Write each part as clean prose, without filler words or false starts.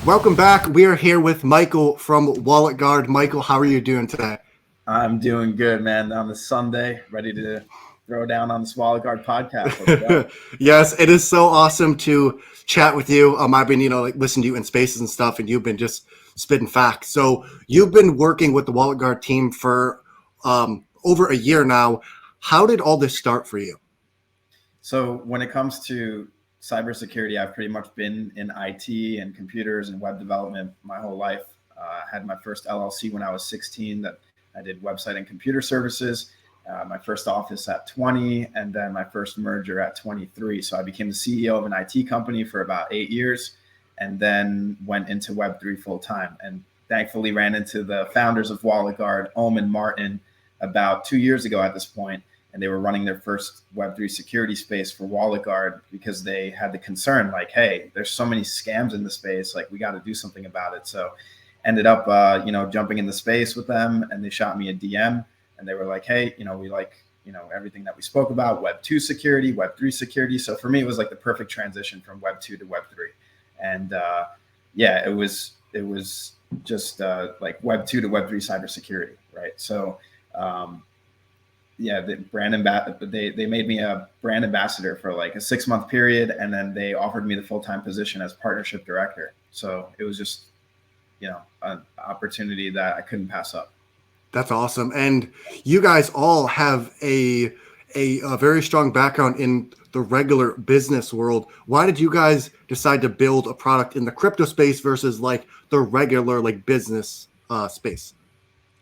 Welcome back. We are here with Michael from WalletGuard. Michael, how are you doing today? I'm doing good, man. On this Sunday, ready to throw down on the Value² podcast. Let's go. Yes, it is so awesome to chat with you. I've been, listening to you in spaces and stuff, and you've been just spitting facts. So you've been working with the WalletGuard team for over a year now. How did all this start for you? So when it comes to cybersecurity, I've pretty much been in IT and computers and web development my whole life. I had my first LLC when I was 16 that I did website and computer services. My first office at 20, and then my first merger at 23. So I became the CEO of an IT company for about 8 years, and then went into Web3 full time. And thankfully ran into the founders of WalletGuard, Ohm and Martin, about 2 years ago at this point, and they were running their first Web3 security space for WalletGuard because they had the concern like, hey, there's so many scams in the space, like we got to do something about it. So ended up, jumping in the space with them, and they shot me a DM, and they were like, hey, we like, everything that we spoke about, Web2 security, Web3 security. So for me, it was like the perfect transition from Web2 to Web3. And it was just like Web2 to Web3 cybersecurity, right? So the they made me a brand ambassador for like a 6-month period, and then they offered me the full-time position as partnership director. So it was just, an opportunity that I couldn't pass up. That's awesome. And you guys all have a very strong background in the regular business world. Why did you guys decide to build a product in the crypto space versus like the regular like business space?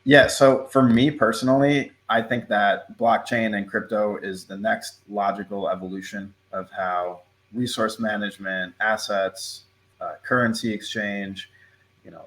Yeah. So for me personally, I think that blockchain and crypto is the next logical evolution of how resource management, assets, currency exchange,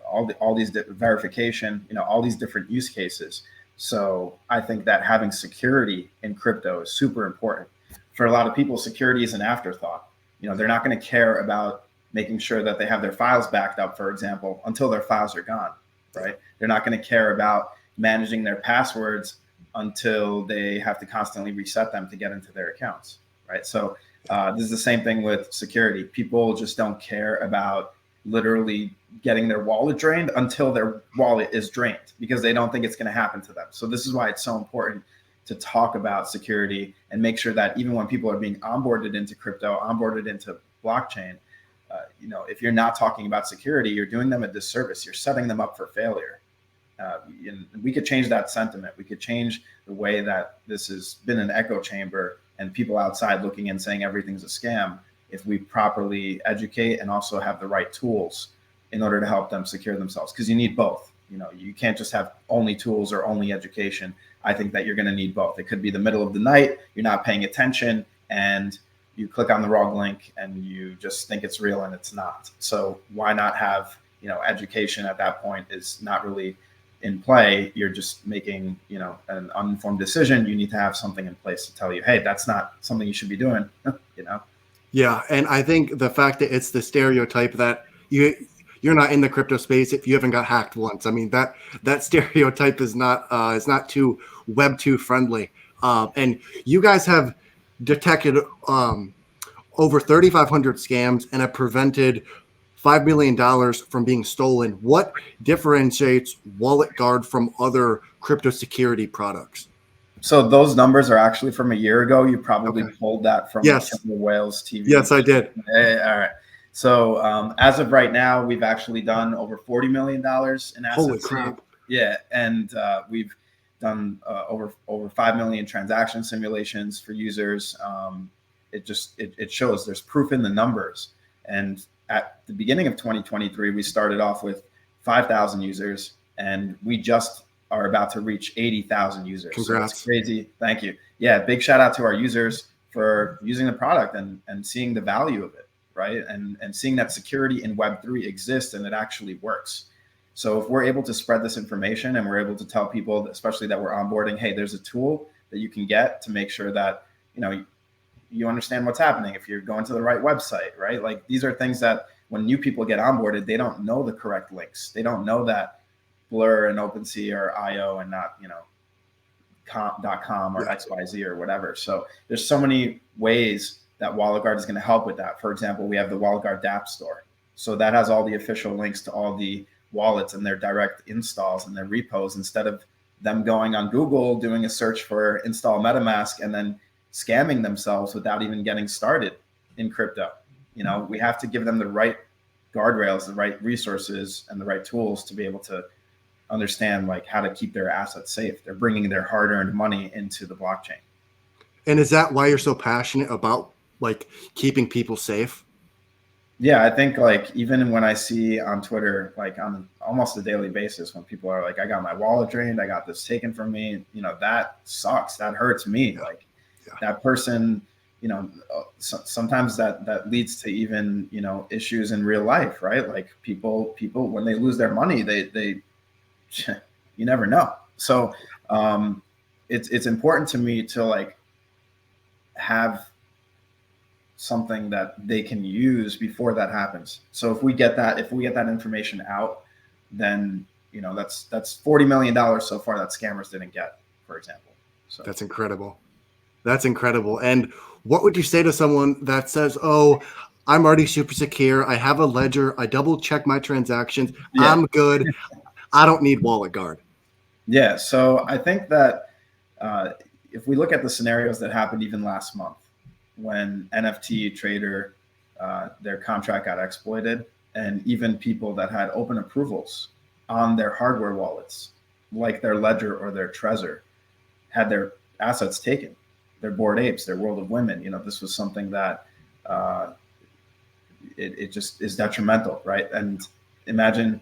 all these verification, all these different use cases. So I think that having security in crypto is super important. For a lot of people, security is an afterthought. They're not going to care about making sure that they have their files backed up, for example, until their files are gone, right? They're not going to care about managing their passwords until they have to constantly reset them to get into their accounts, right? So this is the same thing with security. People just don't care about literally getting their wallet drained until their wallet is drained because they don't think it's going to happen to them. So this is why it's so important to talk about security and make sure that even when people are being onboarded into crypto, onboarded into blockchain, if you're not talking about security, you're doing them a disservice. You're setting them up for failure. And we could change that sentiment. We could change the way that this has been an echo chamber and people outside looking in saying everything's a scam if we properly educate and also have the right tools in order to help them secure themselves. Because you need both. You can't just have only tools or only education. I think that you're going to need both. It could be the middle of the night, you're not paying attention, and you click on the wrong link and you just think it's real and it's not. So why not have, education at that point is not really in play. You're just making, an uninformed decision. You need to have something in place to tell you, hey, that's not something you should be doing, Yeah, and I think the fact that it's the stereotype that you're not in the crypto space if you haven't got hacked once. I mean that stereotype is not too Web2 friendly. And you guys have detected over 3,500 scams and have prevented $5 million from being stolen. What differentiates WalletGuard from other crypto security products? So those numbers are actually from a year ago. You probably pulled that from Yes. Killer Whales TV. Yes, I did. All right. So as of right now, we've actually done over $40 million in assets. Holy crap. Yeah. And we've done over 5 million transaction simulations for users. It shows there's proof in the numbers. And at the beginning of 2023, we started off with 5,000 users, and we just are about to reach 80,000 users. Congrats. So it's crazy. Thank you. Yeah. Big shout out to our users for using the product and seeing the value of it, right? And seeing that security in Web3 exists and it actually works. So if we're able to spread this information and we're able to tell people, especially that we're onboarding, hey, there's a tool that you can get to make sure that, you understand what's happening if you're going to the right website, right? Like these are things that when new people get onboarded, they don't know the correct links. They don't know that Blur and OpenSea or IO and not, .com or XYZ or whatever. So there's so many ways that WalletGuard is going to help with that. For example, we have the WalletGuard dApp store. So that has all the official links to all the wallets and their direct installs and their repos, instead of them going on Google, doing a search for install MetaMask, and then scamming themselves without even getting started in crypto. We have to give them the right guardrails, the right resources, and the right tools to be able to understand like how to keep their assets safe. They're bringing their hard-earned money into the blockchain. And is that why you're so passionate about like keeping people safe? Yeah, I think like even when I see on Twitter, like on almost a daily basis, when people are like, I got my wallet drained, I got this taken from me, that sucks. That hurts me. Yeah. Like Yeah. that person, sometimes that leads to even, issues in real life, right? Like people, when they lose their money, they you never know. So it's important to me to like have something that they can use before that happens. So if we get that information out, then that's $40 million so far that scammers didn't get, for example. So That's incredible. That's incredible. And what would you say to someone that says, "Oh, I'm already super secure. I have a ledger. I double check my transactions. yeah, I'm good. I don't need wallet guard." yeah. So I think that uh, if we look at the scenarios that happened even last month, when NFT trader their contract got exploited, and even people that had open approvals on their hardware wallets, like their Ledger or their Trezor, had their assets taken, their Bored Apes, their World of Women. This was something that uh, it just is detrimental, right? And imagine,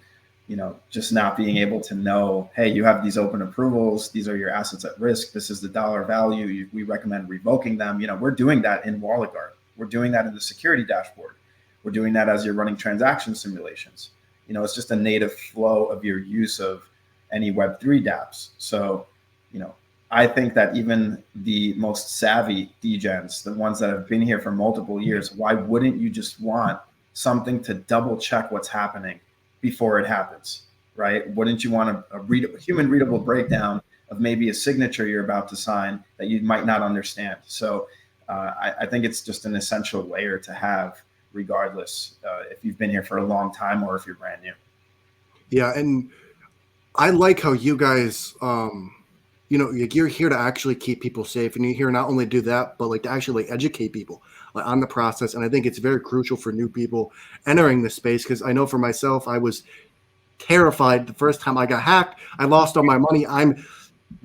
just not being able to know, hey, you have these open approvals, these are your assets at risk, this is the dollar value, we recommend revoking them. We're doing that in Wallet Guard. We're doing that in the security dashboard. We're doing that as you're running transaction simulations. It's just a native flow of your use of any Web3 dApps. So, I think that even the most savvy degens, the ones that have been here for multiple years, why wouldn't you just want something to double check what's happening before it happens, right? Wouldn't you want a human readable breakdown of maybe a signature you're about to sign that you might not understand? So I think it's just an essential layer to have, regardless if you've been here for a long time or if you're brand new. Yeah, and I like how you guys you're here to actually keep people safe, and you're here not only to do that, but like to actually like educate people like, on the process. And I think it's very crucial for new people entering this space, because I know for myself, I was terrified the first time I got hacked. I lost all my money. I'm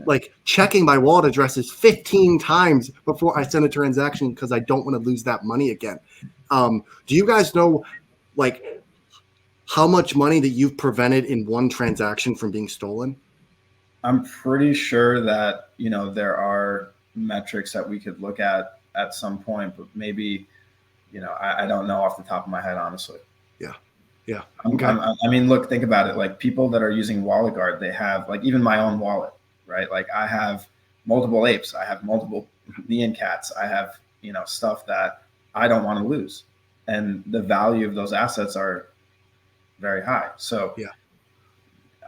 like checking my wallet addresses 15 times before I send a transaction because I don't want to lose that money again. Do you guys know like how much money that you've prevented in one transaction from being stolen? I'm pretty sure that there are metrics that we could look at some point, but maybe I don't know off the top of my head, honestly. Yeah, yeah. Okay. I mean, look, think about it. Like people that are using Wallet Guard, they have like even my own wallet, right? Like I have multiple apes, I have multiple Neon cats, I have stuff that I don't want to lose, and the value of those assets are very high. So Yeah.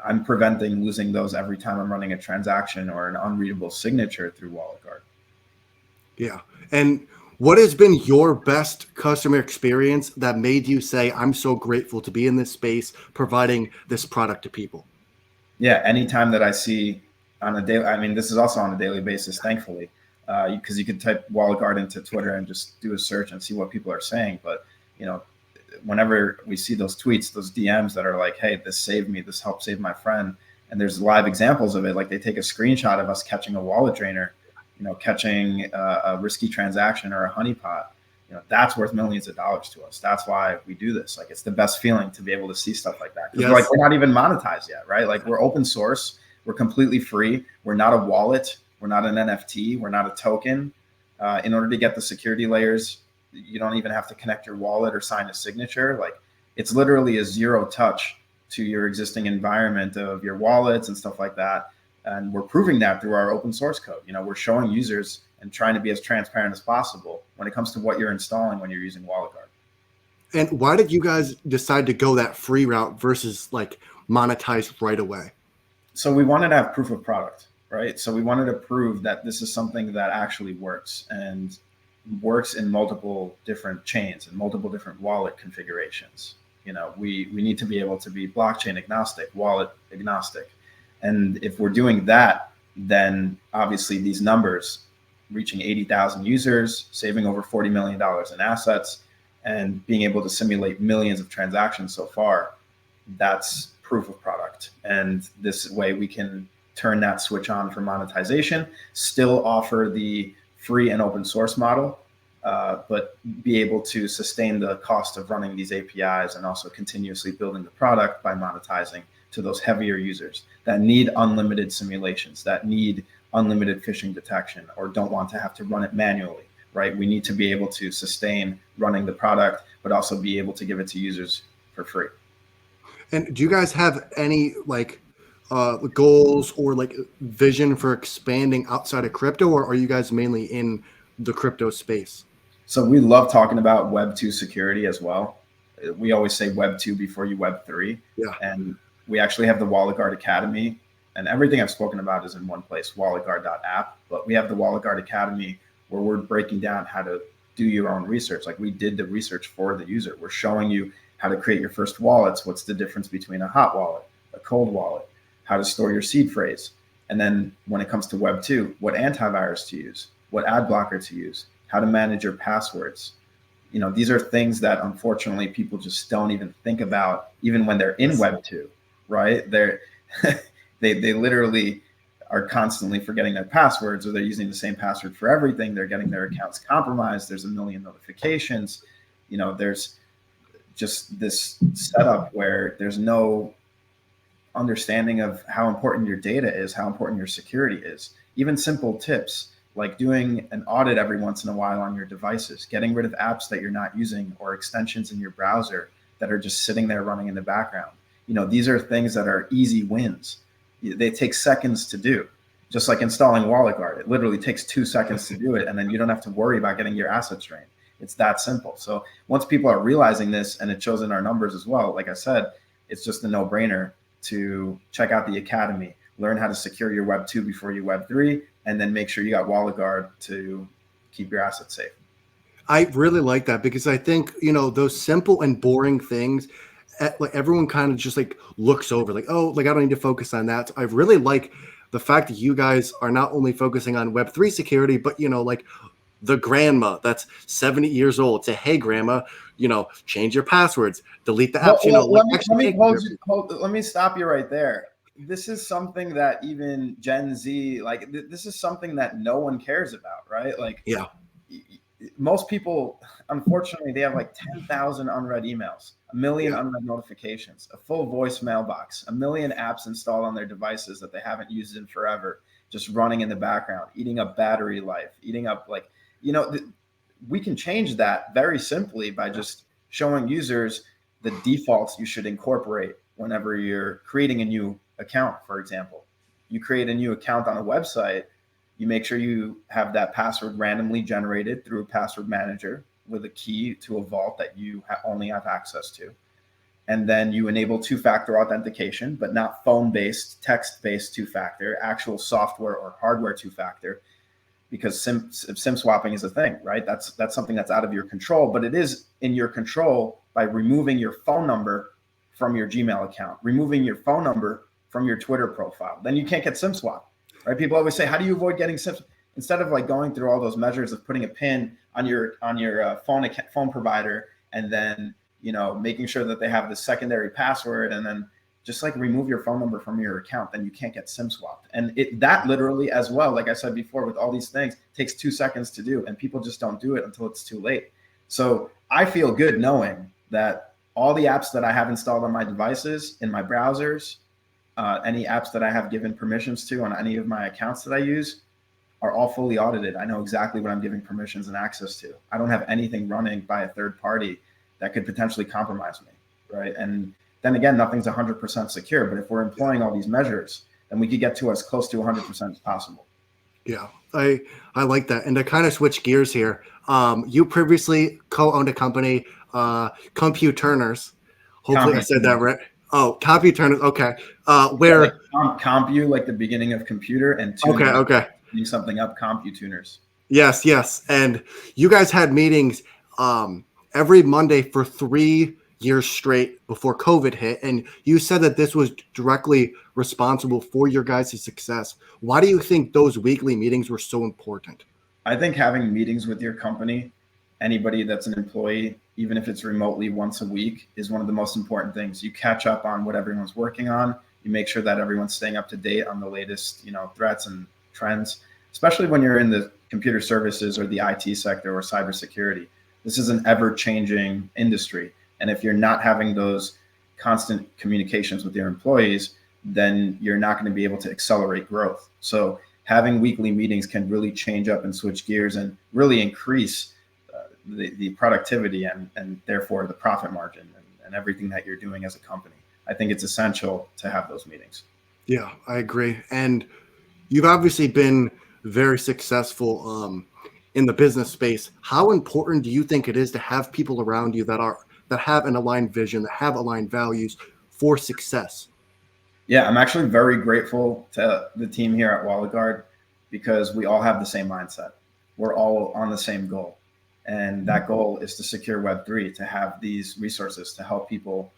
I'm preventing losing those every time I'm running a transaction or an unreadable signature through Wallet Guard. Yeah. And what has been your best customer experience that made you say, "I'm so grateful to be in this space providing this product to people"? Yeah, anytime that I see on a daily, I mean, this is also on a daily basis, thankfully, because you can type Wallet Guard into Twitter and just do a search and see what people are saying. But, whenever we see those tweets, those DMs that are like, hey, this saved me, this helped save my friend, and there's live examples of it, like they take a screenshot of us catching a wallet drainer, catching a risky transaction or a honeypot, that's worth millions of dollars to us. That's why we do this. Like, it's the best feeling to be able to see stuff like that. Because Yes. we're not even monetized yet, right? Like we're open source, we're completely free. We're not a wallet. We're not an NFT. We're not a token. In order to get the security layers, you don't even have to connect your wallet or sign a signature. Like it's literally a zero touch to your existing environment of your wallets and stuff like that. And we're proving that through our open source code. We're showing users and trying to be as transparent as possible when it comes to what you're installing when you're using Wallet Guard. And why did you guys decide to go that free route versus like monetize right away? So we wanted to have proof of product, right? So we wanted to prove that this is something that actually works and works in multiple different chains and multiple different wallet configurations. We need to be able to be blockchain agnostic, wallet agnostic. And if we're doing that, then obviously these numbers reaching 80,000 users, saving over $40 million in assets, and being able to simulate millions of transactions so far, that's proof of product. And this way we can turn that switch on for monetization, still offer the free and open source model, but be able to sustain the cost of running these APIs and also continuously building the product by monetizing to those heavier users that need unlimited simulations, that need unlimited phishing detection, or don't want to have to run it manually, right? We need to be able to sustain running the product, but also be able to give it to users for free. And do you guys have any goals or like vision for expanding outside of crypto, or are you guys mainly in the crypto space? So we love talking about Web 2 security as well. We always say Web 2 before you Web 3. Yeah. And we actually have the WalletGuard Academy, and everything I've spoken about is in one place, walletguard.app. But we have the WalletGuard Academy where we're breaking down how to do your own research. Like we did the research for the user. We're showing you how to create your first wallets. What's the difference between a hot wallet, a cold wallet, how to store your seed phrase. And then when it comes to Web 2, what antivirus to use, what ad blocker to use, how to manage your passwords. These are things that unfortunately people just don't even think about, even when they're in Web 2, right? They literally are constantly forgetting their passwords, or they're using the same password for everything. They're getting their accounts compromised. There's a million notifications. There's just this setup where there's no understanding of how important your data is, how important your security is. Even simple tips like doing an audit every once in a while on your devices, getting rid of apps that you're not using or extensions in your browser that are just sitting there running in the background. These are things that are easy wins. They take seconds to do, just like installing WalletGuard. It literally takes 2 seconds to do it, and then you don't have to worry about getting your assets drained. It's that simple. So once people are realizing this, and it shows in our numbers as well, like I said, it's just a no-brainer to check out the Academy, learn how to secure your Web 2 before you Web 3, and then make sure you got WalletGuard to keep your assets safe. I really like that because I think, those simple and boring things, like everyone kind of just like looks over like, oh, like I don't need to focus on that. So I really like the fact that you guys are not only focusing on Web3 security, but, like the grandma that's 70 years old say, hey, grandma, change your passwords, delete the apps. Let me stop you right there. This is something that even Gen Z, this is something that no one cares about, right? Yeah. Most people, unfortunately, they have 10,000 unread emails, a million unread notifications, a full voice mailbox, a million apps installed on their devices that they haven't used in forever, just running in the background, eating up battery life, eating up we can change that very simply by just showing users the defaults you should incorporate whenever you're creating a new account. For example, you create a new account on a website, you make sure you have that password randomly generated through a password manager with a key to a vault that you only have access to. And then you enable two-factor authentication, but not phone-based, text-based two-factor, actual software or hardware two-factor, because SIM swapping is a thing, right? That's something that's out of your control, but it is in your control by removing your phone number from your Gmail account, removing your phone number from your Twitter profile. Then you can't get SIM swap, right? People always say, how do you avoid getting SIM? Instead of going through all those measures of putting a PIN on your phone provider, and then making sure that they have the secondary password, and then just remove your phone number from your account, then you can't get SIM swapped. And that literally as well, like I said before, with all these things, takes 2 seconds to do, and people just don't do it until it's too late. So I feel good knowing that all the apps that I have installed on my devices, in my browsers, any apps that I have given permissions to on any of my accounts that I use, are all fully audited. I know exactly what I'm giving permissions and access to. I don't have anything running by a third party that could potentially compromise me, right? And then again, nothing's 100% secure, but if we're employing all these measures, then we could get to as close to 100% as possible. Yeah, I like that. And to kind of switch gears here, you previously co-owned a company, Computurners. Hopefully I said that right. Oh, Computurners. Okay. Where Compu, like the beginning of computer, and tuner, okay. Doing something up, Computuners. Yes. And you guys had meetings every Monday for 3 years straight before COVID hit. And you said that this was directly responsible for your guys' success. Why do you think those weekly meetings were so important? I think having meetings with your company, anybody that's an employee, even if it's remotely once a week, is one of the most important things. You catch up on what everyone's working on. You make sure that everyone's staying up to date on the latest, threats and trends, especially when you're in the computer services or the IT sector or cybersecurity. This is an ever-changing industry. And if you're not having those constant communications with your employees, then you're not going to be able to accelerate growth. So having weekly meetings can really change up and switch gears and really increase the productivity and therefore the profit margin and everything that you're doing as a company. I think it's essential to have those meetings. Yeah, I agree. And you've obviously been very successful in the business space. How important do you think it is to have people around you that have an aligned vision, that have aligned values for success? Yeah, I'm actually very grateful to the team here at WalletGuard because we all have the same mindset. We're all on the same goal. And that goal is to secure Web3, to have these resources to help people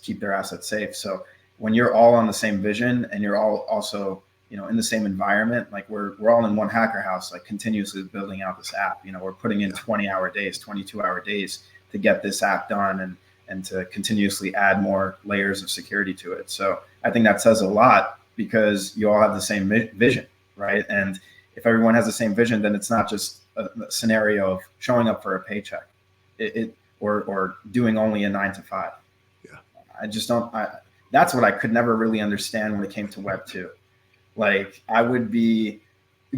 keep their assets safe. So when you're all on the same vision and you're all also, in the same environment, like we're all in one hacker house, like continuously building out this app. We're putting in 20-hour days, 22-hour days to get this app done and to continuously add more layers of security to it. So I think that says a lot because you all have the same vision, right? And if everyone has the same vision, then it's not just a scenario of showing up for a paycheck, or doing only a 9 to 5. Yeah. I just don't. That's what I could never really understand when it came to Web2. Like I would be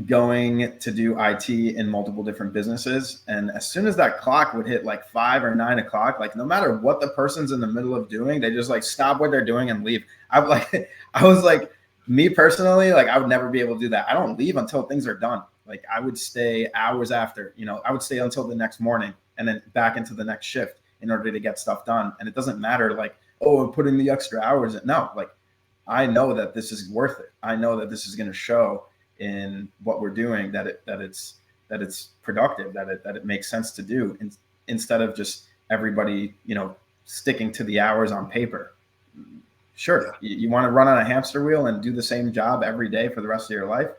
going to do IT in multiple different businesses. And as soon as that clock would hit like 5 or 9 o'clock, like no matter what the person's in the middle of doing, they just like stop what they're doing and leave. I was like, me personally, like I would never be able to do that. I don't leave until things are done. Like I would stay hours after, I would stay until the next morning and then back into the next shift in order to get stuff done. And it doesn't matter like, oh, I'm putting the extra hours in. No, like I know that this is worth it. I know that this is going to show in what we're doing that it's productive, that it makes sense to do instead of just everybody, sticking to the hours on paper. Sure. Yeah. You want to run on a hamster wheel and do the same job every day for the rest of your life?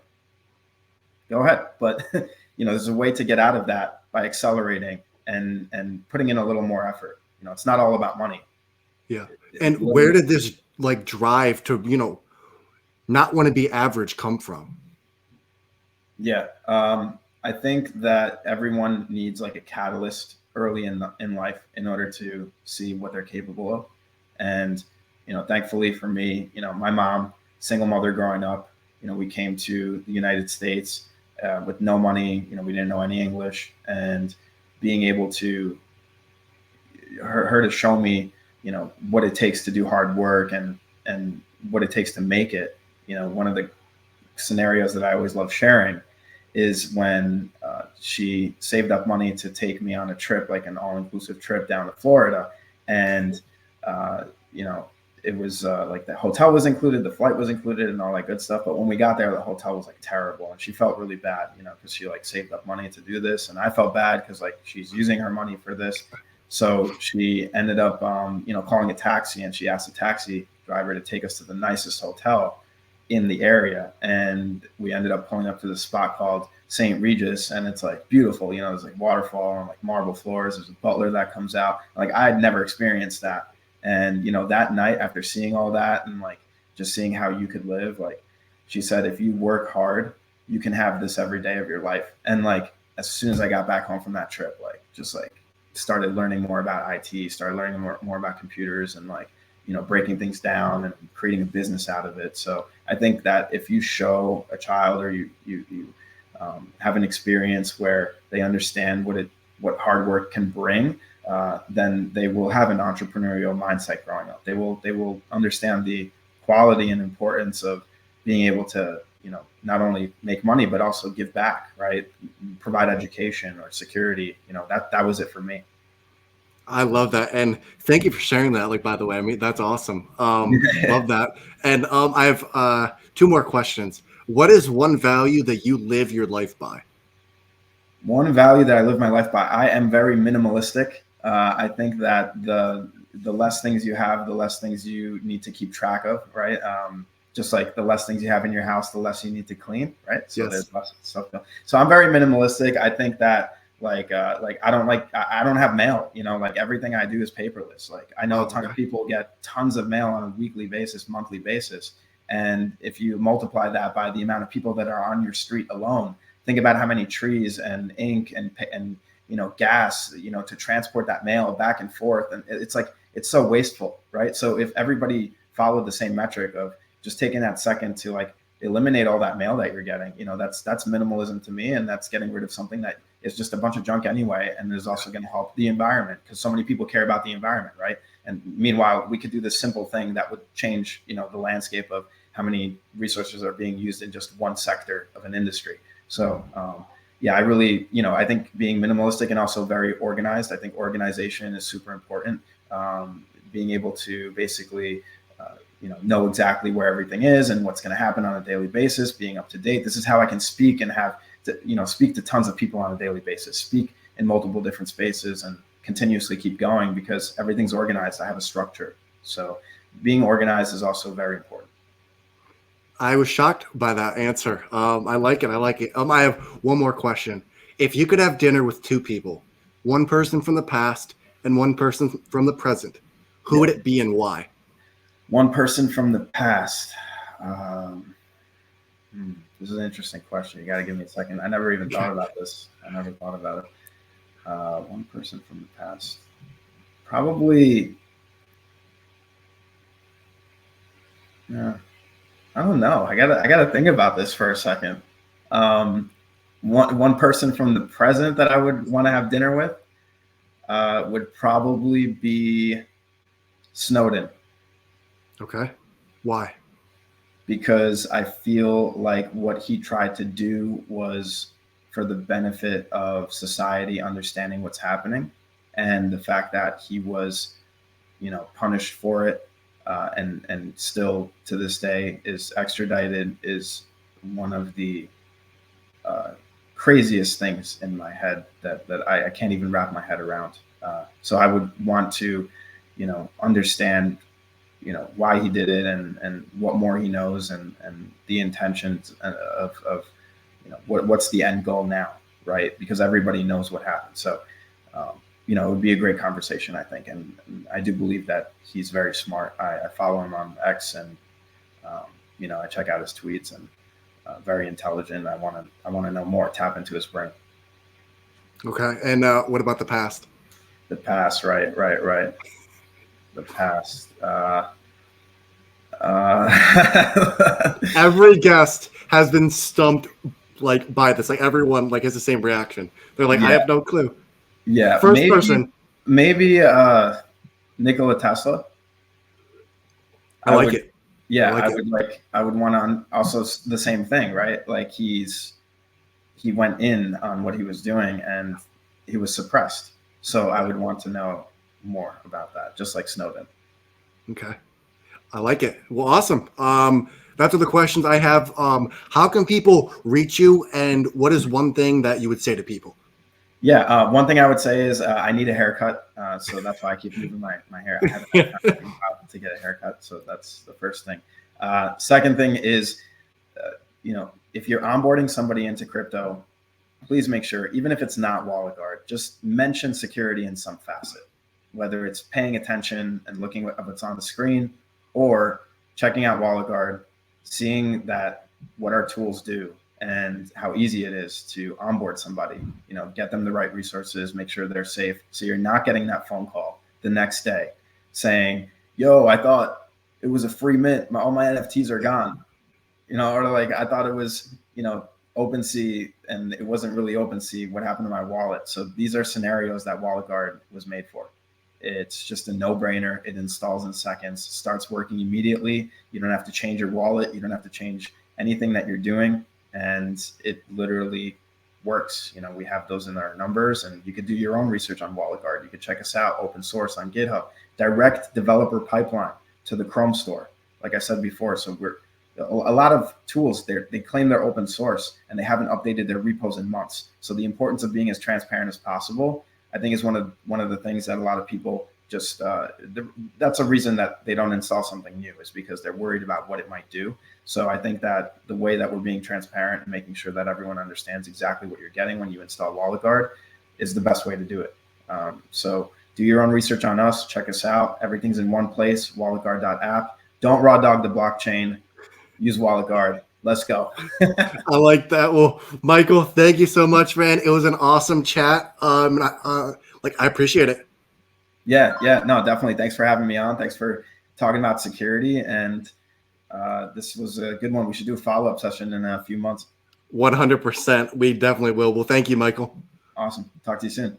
Go ahead. But, there's a way to get out of that by accelerating and putting in a little more effort. It's not all about money. Yeah. And where did this like drive to, not want to be average come from? Yeah. I think that everyone needs like a catalyst early in life in order to see what they're capable of. And, thankfully for me, my mom, single mother growing up, we came to the United States with no money, we didn't know any English, and being able to her to show me, what it takes to do hard work and what it takes to make it. One of the scenarios that I always love sharing is when she saved up money to take me on a trip, like an all-inclusive trip down to Florida. And, it was like the hotel was included, the flight was included and all that good stuff. But when we got there, the hotel was like terrible. And she felt really bad, because she like saved up money to do this. And I felt bad because like she's using her money for this. So she ended up, calling a taxi, and she asked the taxi driver to take us to the nicest hotel in the area. And we ended up pulling up to this spot called St. Regis, and it's like beautiful, there's like waterfall and like marble floors. There's a butler that comes out. Like I had never experienced that. And, that night after seeing all that and like just seeing how you could live, like she said, if you work hard, you can have this every day of your life. And like, as soon as I got back home from that trip, like just like started learning more about IT, started learning more about computers and like, breaking things down and creating a business out of it. So I think that if you show a child or you have an experience where they understand what hard work can bring, then they will have an entrepreneurial mindset growing up. They will understand the quality and importance of being able to, not only make money, but also give back, right? Provide education or security. That was it for me. I love that. And thank you for sharing that. Like, by the way, I mean, that's awesome. Love that. And I have 2 more questions. What is one value that you live your life by? One value that I live my life by, I am very minimalistic. I think that the less things you have, the less things you need to keep track of, right? Just like the less things you have in your house, the less you need to clean, right? So Yes. there's less stuff. So I'm very minimalistic. I think that like I don't have mail. You know, like everything I do is paperless. Like I know Oh, a ton okay. of people get tons of mail on a weekly basis, monthly basis, and if you multiply that by the amount of people that are on your street alone, think about how many trees and ink and gas to transport that mail back and forth, and it's like it's so wasteful, right? So if everybody followed the same metric of just taking that second to like eliminate all that mail that you're getting, that's minimalism to me, and that's getting rid of something that is just a bunch of junk anyway, and is also going to help the environment because so many people care about the environment, right? And meanwhile, we could do this simple thing that would change the landscape of how many resources are being used in just one sector of an industry. So yeah, I really, I think being minimalistic and also very organized. I think organization is super important. Being able to basically, know exactly where everything is and what's going to happen on a daily basis. Being up to date. This is how I can speak and have to, speak to tons of people on a daily basis. Speak in multiple different spaces and continuously keep going because everything's organized. I have a structure. So being organized is also very important. I was shocked by that answer. I like it. I like it. I have one more question. If you could have dinner with two people, one person from the past and one person from the present, who Yeah. would it be and why? One person from the past. Um, this is an interesting question. You got to give me a second. I never even thought about this. I never thought about it. One person from the past. Probably. Yeah. I don't know. I gotta think about this for a second. One person from the present that I would want to have dinner with would probably be Snowden, Okay. Why? because I feel like what he tried to do was for the benefit of society understanding what's happening, and the fact that he was, punished for it, and still to this day is extradited is one of the uh, craziest things in my head that I can't even wrap my head around. So I would want to, understand, why he did it and what more he knows and the intentions of what's the end goal now, right? Because everybody knows what happened. So, it would be a great conversation, I think. And I do believe that he's very smart. I follow him on X and, I check out his tweets and very intelligent. I want to know more, tap into his brain. Okay. And what about the past? The past, right. The past. Every guest has been stumped like by this. Like everyone like has the same reaction. They're like, I Yeah, have no clue. yeah. First person. Maybe Nikola Tesla. I I like would, it. I yeah, like it. I would want to also the same thing, right? Like he went in on what he was doing and he was suppressed. So I would want to know more about that, just like Snowden. Okay. I like it. Well, awesome. That's all the questions I have. How can people reach you, and what is one thing that you would say to people? Yeah, one thing I would say is I need a haircut, so that's why I keep moving my hair. I haven't had time in a while to get a haircut, so that's the first thing. Second thing is, if you're onboarding somebody into crypto, please make sure, even if it's not Wallet Guard, just mention security in some facet, whether it's paying attention and looking at what's on the screen, or checking out Wallet Guard, seeing that what our tools do and how easy it is to onboard somebody, get them the right resources, make sure they're safe. So you're not getting that phone call the next day saying, yo, I thought it was a free mint. All my NFTs are gone. Or like, I thought it was, OpenSea and it wasn't really OpenSea. What happened to my wallet? So these are scenarios that Wallet Guard was made for. It's just a no-brainer. It installs in seconds, starts working immediately. You don't have to change your wallet. You don't have to change anything that you're doing. And it literally works. We have those in our numbers, and you could do your own research on Wallet Guard. You could check us out, open source on GitHub, direct developer pipeline to the Chrome store. Like I said before, so we're a lot of tools they claim they're open source and they haven't updated their repos in months. So the importance of being as transparent as possible, I think, is one of the things that a lot of people just that's a reason that they don't install something new, is because they're worried about what it might do. So I think that the way that we're being transparent and making sure that everyone understands exactly what you're getting when you install Wallet Guard is the best way to do it. So do your own research on us. Check us out. Everything's in one place, walletguard.app. Don't raw dog the blockchain. Use Wallet Guard. Let's go. I like that. Well, Michael, thank you so much, man. It was an awesome chat. I appreciate it. Yeah, no, definitely. Thanks for having me on. Thanks for talking about security. And this was a good one. We should do a follow-up session in a few months. 100%. We definitely will. Well, thank you, Michael. Awesome. Talk to you soon.